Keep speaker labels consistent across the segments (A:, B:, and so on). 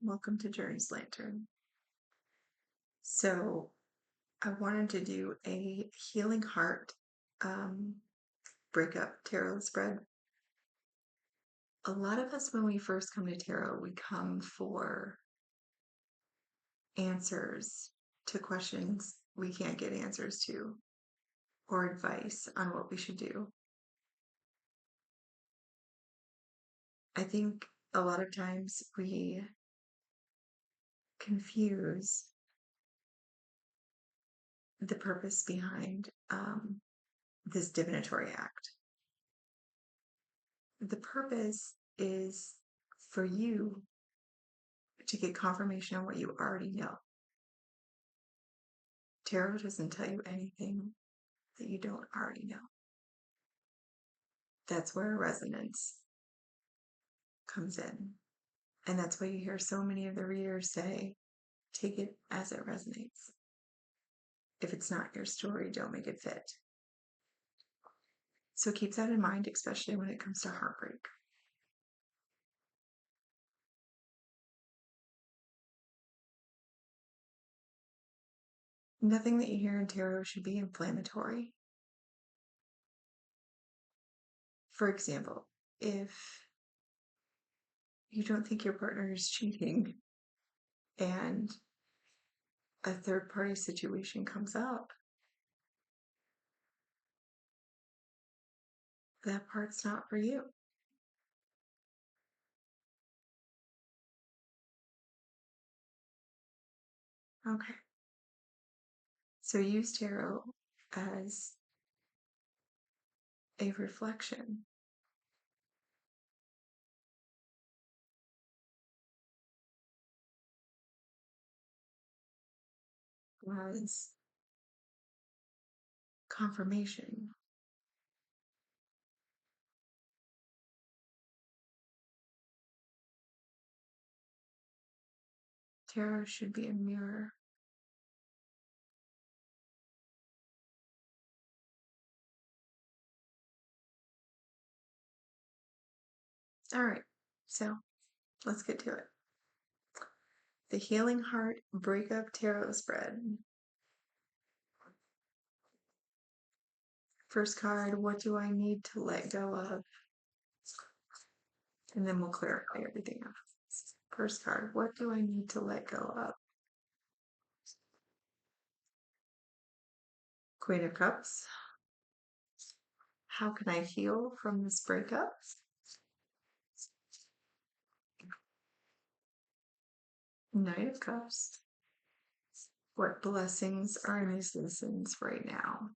A: Welcome to Journey's Lantern. So, I wanted to do a healing heart um, breakup tarot spread. A lot of us, when we first come to tarot, we come for answers to questions we can't get answers to, or advice on what we should do. I think a lot of times we confuse the purpose behind this divinatory act. The purpose is for you to get confirmation on what you already know. Tarot doesn't tell you anything that you don't already know. That's where resonance comes in. And that's why you hear so many of the readers say, take it as it resonates. If it's not your story, don't make it fit. So keep that in mind, especially when it comes to heartbreak. Nothing that you hear in tarot should be inflammatory. For example, if you don't think your partner is cheating and a third party situation comes up, that part's not for you. Okay. So use tarot as a reflection. As confirmation. Tarot should be a mirror. All right, so let's get to it. The Healing Heart Breakup Tarot Spread. First card, what do I need to let go of? And then we'll clarify everything else. First card, what do I need to let go of? Queen of Cups. How can I heal from this breakup? Knight of Cups. What blessings are in these lessons right now?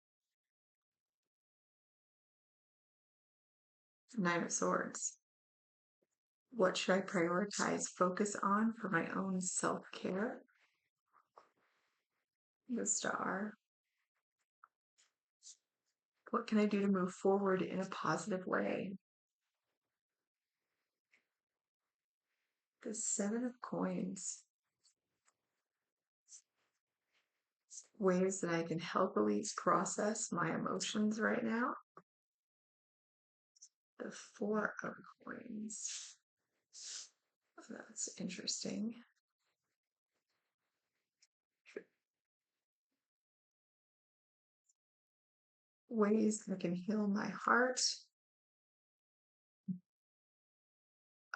A: Nine of Swords. What should I prioritize, focus on for my own self-care? The Star. What can I do to move forward in a positive way? The Seven of Coins. Ways that I can healthily process my emotions right now. The Four of Coins. That's interesting. Ways I can heal my heart.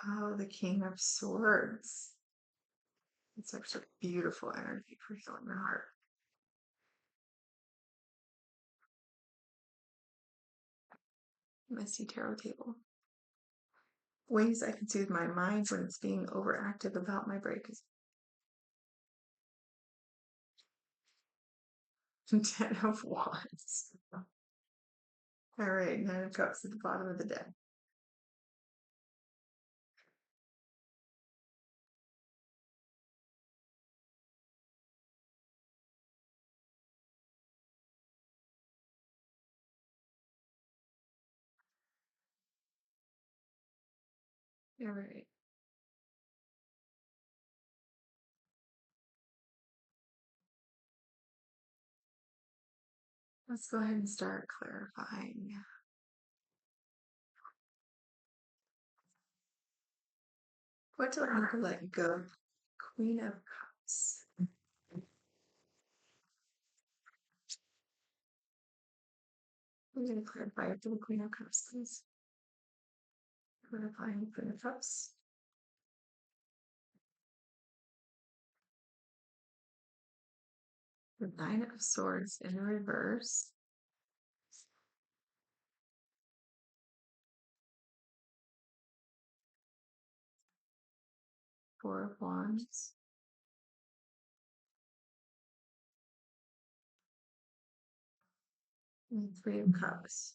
A: Oh, the King of Swords. It's actually beautiful energy for healing your heart. Messy tarot table. Ways I can soothe my mind when it's being overactive about my break. Ten of Wands. All right, Nine of Cups at the bottom of the deck. All right. Let's go ahead and start clarifying. What do I need to let go Queen of Cups. I'm going to clarify for the Queen of Cups, please. Clarifying the Queen of Cups. The Nine of Swords in reverse. Four of Wands. And Three of Cups.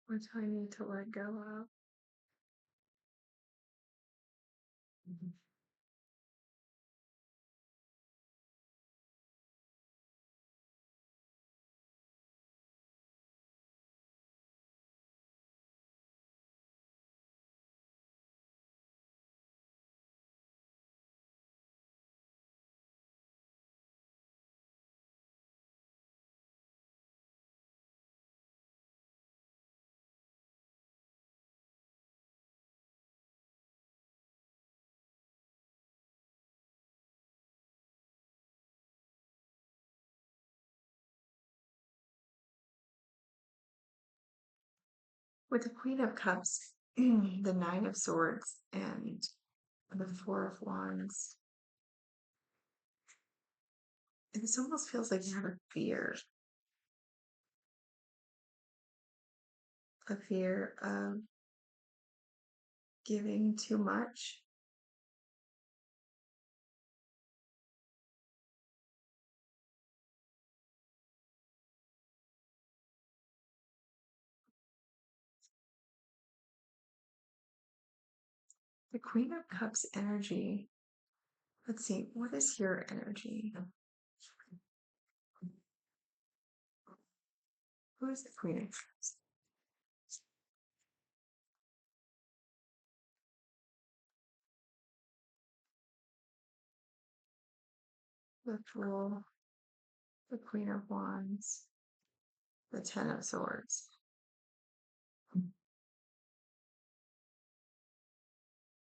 A: What do I need to let go of? With the Queen of Cups, the Nine of Swords, and the Four of Wands, this almost feels like you have a fear of giving too much. The Queen of Cups energy. Let's see, what is your energy? Who is the Queen of Cups? The Fool, the Queen of Wands, the Ten of Swords.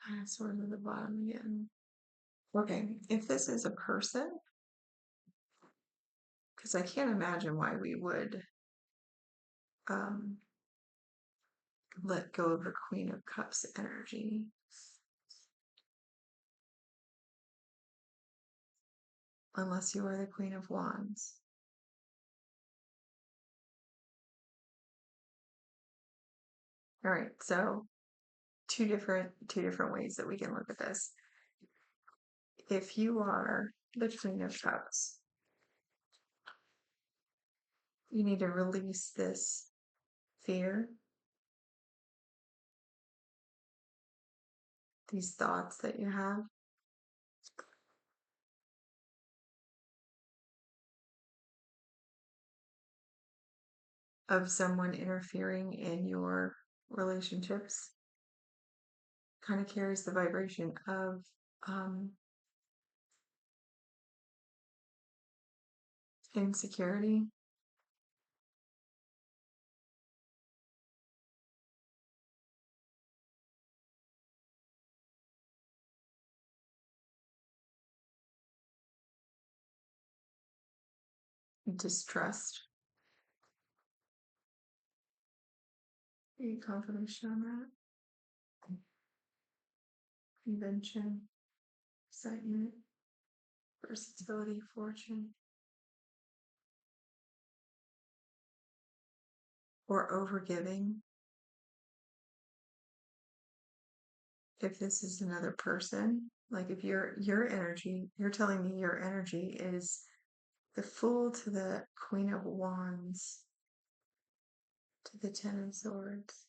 A: Ten of Swords at the bottom again. Okay, if this is a person, because I can't imagine why we would um, let go of the Queen of Cups energy. Unless you are the Queen of Wands. All right, so two different ways that we can look at this. If you are the Queen of Cups, you need to release this fear, these thoughts that you have. Of someone interfering in your relationships. Kind of carries the vibration of insecurity. Distrust. Any confirmation on that? Convention, excitement, versatility, fortune, or overgiving. If this is another person, like if your energy, you're telling me your energy is the Fool to the Queen of Wands to the Ten of Swords.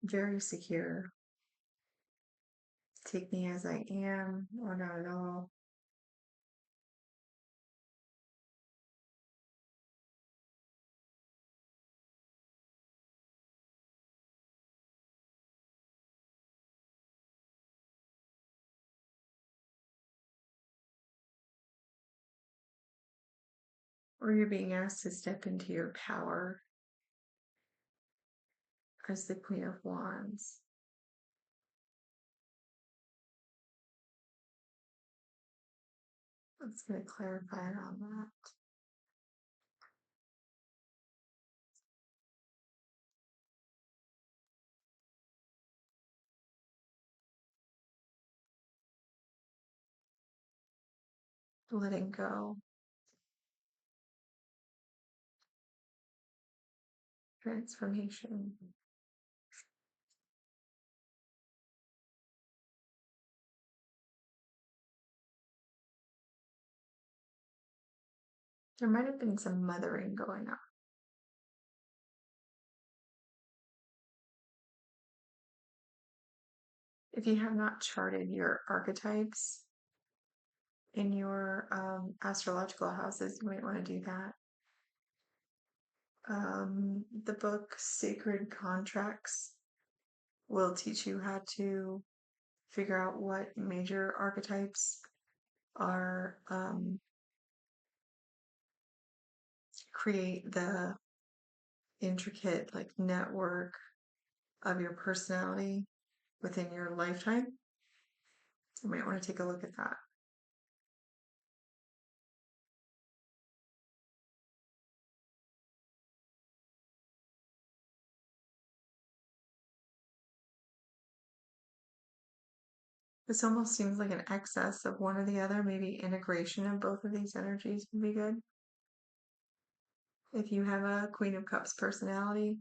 A: very secure. Take me as I am, or not at all. Or you're being asked to step into your power as the Queen of Wands. Let's going to clarify it on that. Letting go. Transformation. There might have been some mothering going on. If you have not charted your archetypes in your astrological houses, you might want to do that. The book Sacred Contracts will teach you how to figure out what major archetypes are create the intricate like network of your personality within your lifetime. You might want to take a look at that. This almost seems like an excess of one or the other. Maybe integration of both of these energies would be good. If you have a Queen of Cups personality,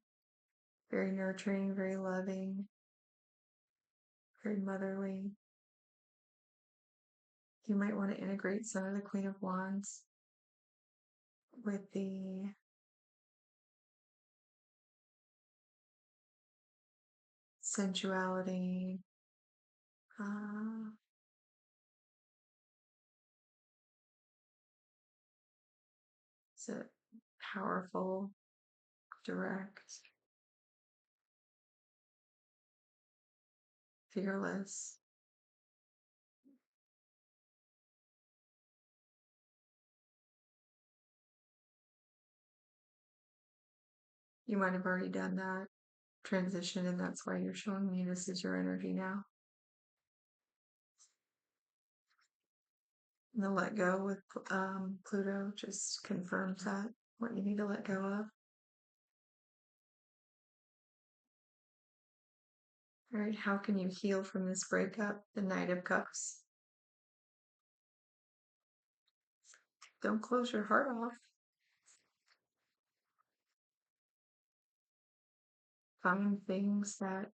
A: very nurturing, very loving, very motherly, you might want to integrate some of the Queen of Wands with the sensuality, so powerful, direct, fearless. You might have already done that transition, and that's why you're showing me this is your energy now. And the let go with Pluto just confirms that, what you need to let go of. All right, how can you heal from this breakup? The Knight of Cups. Don't close your heart off. Find things that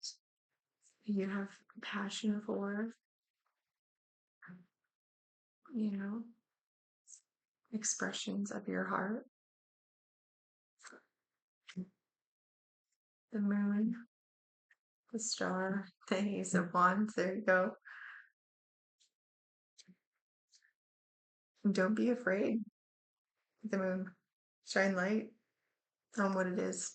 A: you have passion for, you know, expressions of your heart. The moon, the star, the Ace of Wands. There you go. And don't be afraid. The moon, shine light on what it is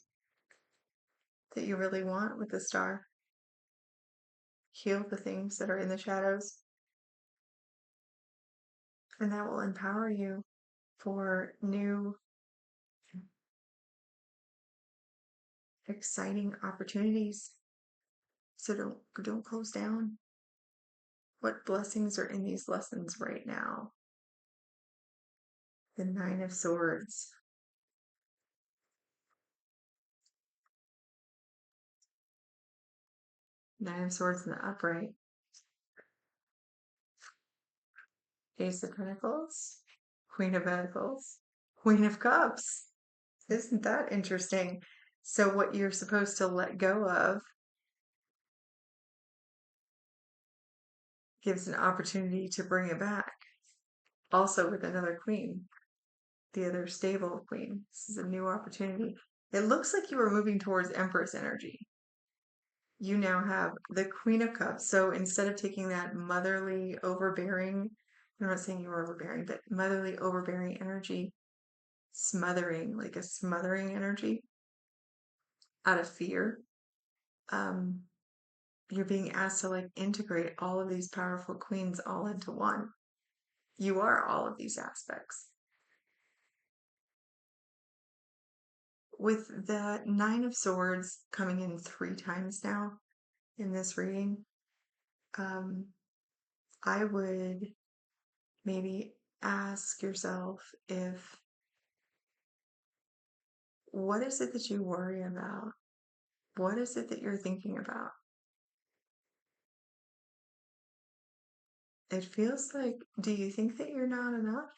A: that you really want with the star. Heal the things that are in the shadows. And that will empower you for new, exciting opportunities. So don't close down. What blessings are in these lessons right now? The Nine of Swords. Nine of Swords in the upright. Ace of Pentacles. Queen of Pentacles. Queen of Cups. Isn't that interesting? So what you're supposed to let go of gives an opportunity to bring it back. Also with another queen, the other stable queen. This is a new opportunity. It looks like you were moving towards Empress energy. you now have the Queen of Cups. So instead of taking that motherly, overbearing, I'm not saying you were overbearing, but motherly, overbearing energy, smothering, like a smothering energy out of fear, um, you're being asked to like integrate all of these powerful queens all into one. You are all of these aspects. With the Nine of Swords coming in 3 times now in this reading, um, I would maybe ask yourself if what is it that you worry about? What is it that you're thinking about? It feels like, do you think that you're not enough?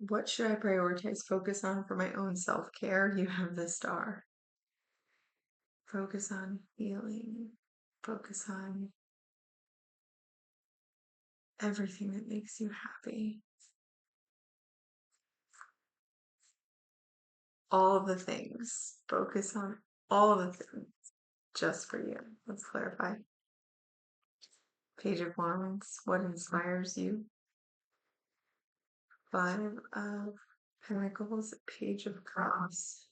A: What should I prioritize? Focus on for my own self care? You have the Star. Focus on healing. Focus on everything that makes you happy. All the things. Focus on all of the things just for you. Let's clarify. Page of Wands. What inspires you? Five of Pentacles. Page of Cups.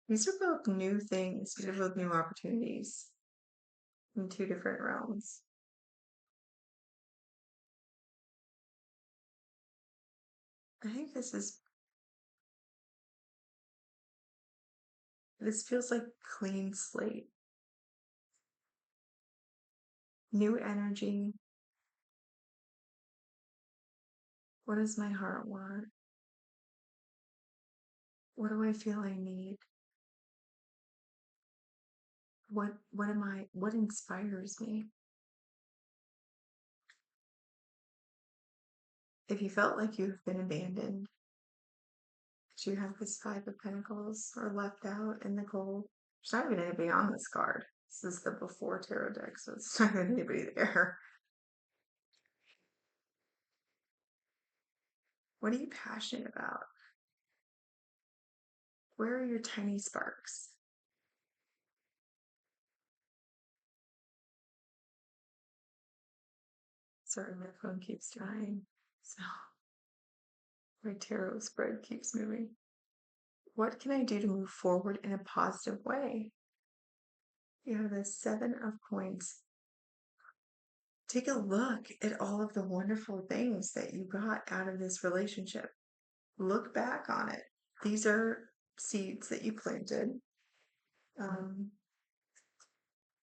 A: These are both new things. These are both new opportunities in 2 different realms. I think this feels like clean slate, new energy. What does my heart want? What do I feel I need? What inspires me? If you felt like you've been abandoned, you have this Five of Pentacles or left out in the cold. There's not even anybody on this card. This is the before tarot deck, so it's not even anybody there. What are you passionate about? Where are your tiny sparks? Sorry, my phone keeps dying. So my tarot spread keeps moving. What can I do to move forward in a positive way? You have the Seven of Coins. Take a look at all of the wonderful things that you got out of this relationship. Look back on it. These are seeds that you planted. Um,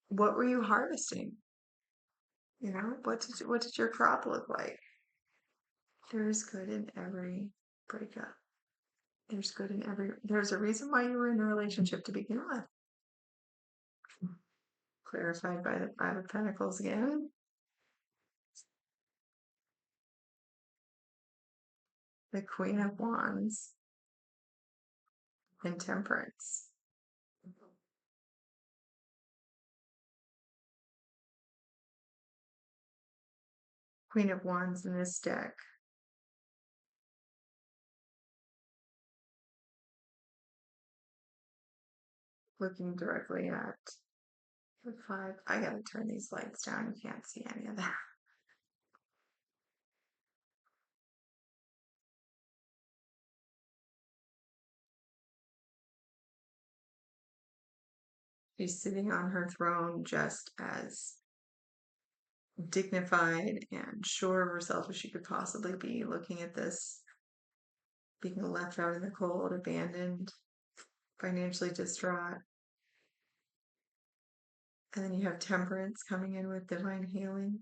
A: what were you harvesting? You know, what did your crop look like? There's good in every breakup. There's a reason why you were in a relationship to begin with. Clarified by the Five of Pentacles again. The Queen of Wands and Temperance. Queen of Wands in this deck. Looking directly at the five. I gotta turn these lights down. You can't see any of that. She's sitting on her throne just as dignified and sure of herself as she could possibly be, looking at this, being left out in the cold, abandoned, financially distraught. And then you have Temperance coming in with divine healing.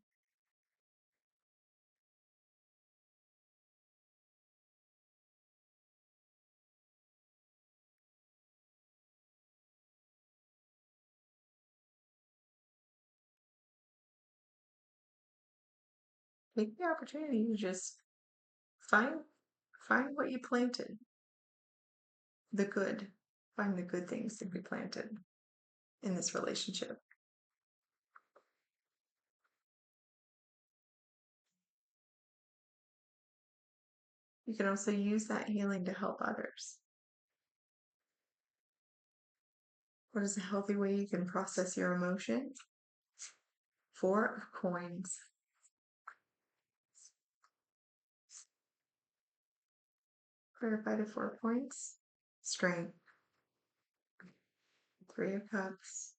A: Take the opportunity to just find find what you planted. The good. Find the good things to be planted in this relationship. You can also use that healing to help others. What is a healthy way you can process your emotions? 4 of coins. Clarify the 4 points. Strength. 3 of cups.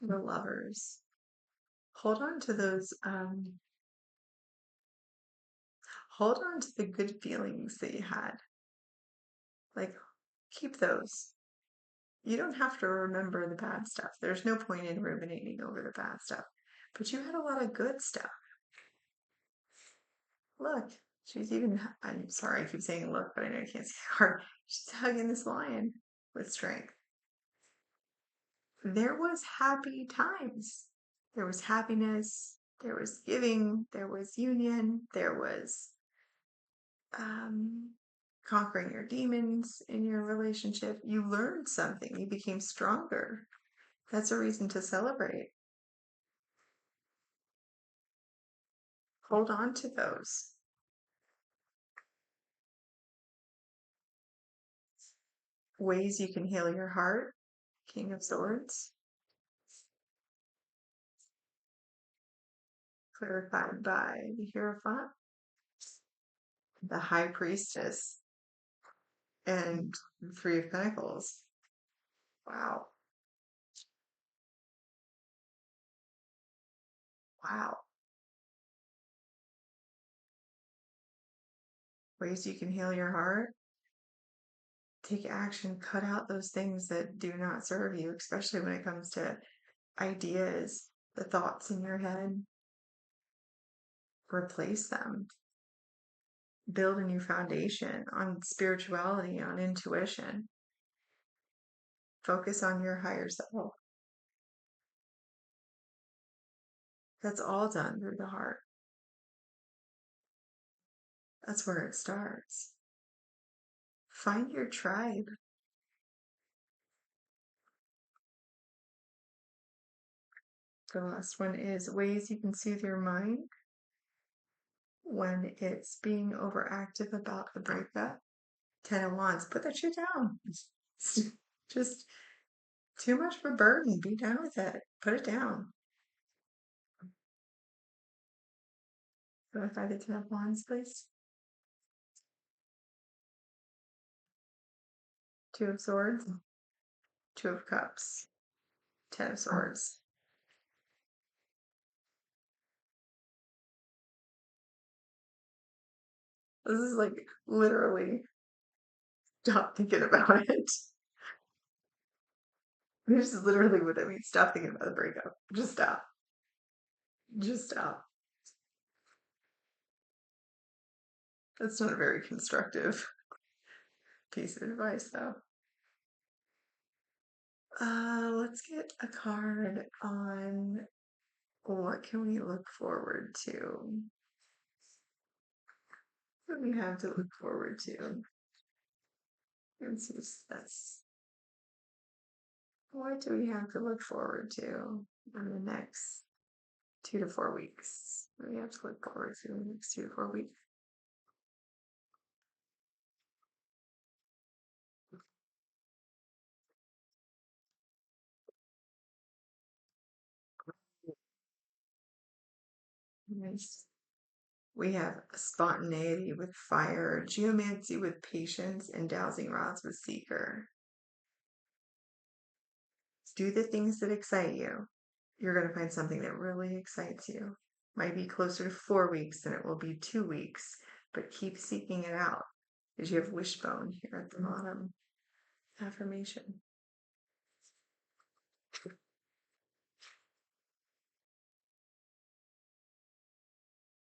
A: The lovers. Hold on to those, hold on to the good feelings that you had. Like, keep those. You don't have to remember the bad stuff. There's no point in ruminating over the bad stuff. But you had a lot of good stuff. Look, she's even, I'm sorry, I keep saying look, but I know you can't see her. She's hugging this lion with strength. There was happy times. There was happiness. There was giving. There was union. There was um, conquering your demons in your relationship. You learned something. You became stronger. That's a reason to celebrate. Hold on to those. Ways you can heal your heart. King of Swords. Clarified by the Hierophant. The High Priestess. And 3 of Pentacles. Wow. Wow. Ways you can heal your heart. Take action. Cut out those things that do not serve you, especially when it comes to ideas, the thoughts in your head. Replace them. Build a new foundation on spirituality, on intuition. Focus on your higher self. That's all done through the heart. That's where it starts. Find your tribe. The last one is ways you can soothe your mind when it's being overactive about the breakup. 10 of Wands. Put that shit down. Just too much of a burden. Be done with it. Put it down. Clarify the 10 of Wands, please. 2 of Swords. 2 of Cups. 10 of Swords. This is like literally stop thinking about it. This is literally what that means. Stop thinking about the breakup. Just stop. Just stop. That's not a very constructive piece of advice, though. Let's get a card on what can we look forward to. What do we have to look forward to? That's what do we have to look forward to in the next 2 to 4 weeks? What do we have to look forward to in the next 2 to 4 weeks? Nice. We have spontaneity with fire, geomancy with patience, and dowsing rods with seeker. Do the things that excite you. You're going to find something that really excites you. Might be closer to 4 weeks than it will be 2 weeks, but keep seeking it out because you have wishbone here at the bottom. Affirmation.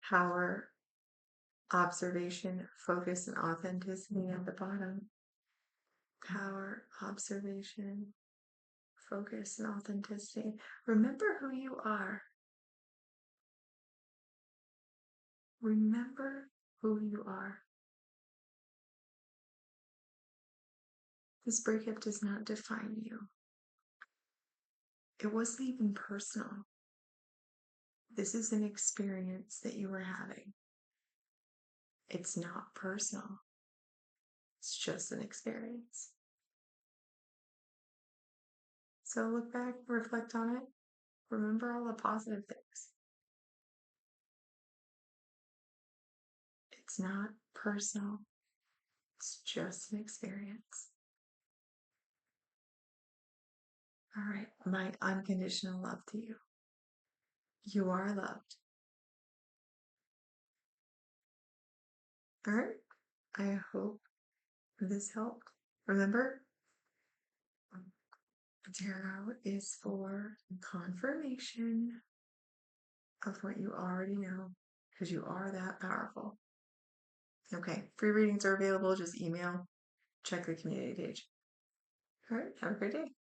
A: Power, observation, focus, and authenticity at the bottom. Power, observation, focus, and authenticity. Remember who you are. Remember who you are. This breakup does not define you. It wasn't even personal. This is an experience that you were having. It's not personal. It's just an experience. So look back, reflect on it, remember all the positive things. It's not personal. It's just an experience. All right, my unconditional love to you. You are loved. All right, I hope this helped. Remember, tarot is for confirmation of what you already know because you are that powerful. Okay, free readings are available. Just email, check the community page. All right, have a great day.